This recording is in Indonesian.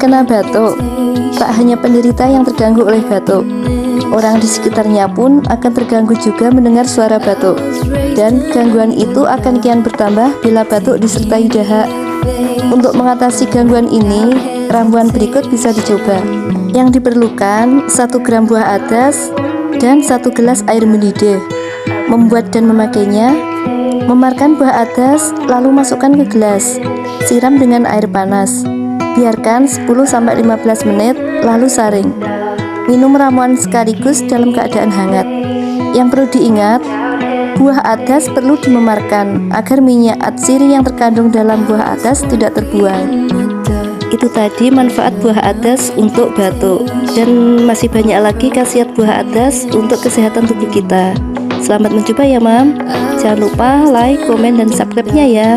terkena batuk, tak hanya penderita yang terganggu oleh batuk, orang di sekitarnya pun akan terganggu juga mendengar suara batuk. Dan gangguan itu akan kian bertambah bila batuk disertai dahak. Untuk mengatasi gangguan ini, ramuan berikut bisa dicoba. Yang diperlukan 1 gram buah adas dan 1 gelas air mendidih. Membuat dan memakainya: memarkan buah adas lalu masukkan ke gelas, siram dengan air panas, biarkan 10-15 menit lalu saring. Minum ramuan sekaligus dalam keadaan hangat. Yang perlu diingat, buah adas perlu dimemarkan agar minyak atsiri yang terkandung dalam buah adas tidak terbuang. Itu tadi manfaat buah adas untuk batuk, dan masih banyak lagi khasiat buah adas untuk kesehatan tubuh kita. Selamat mencoba ya Mam. Jangan lupa like, komen, dan subscribe-nya ya.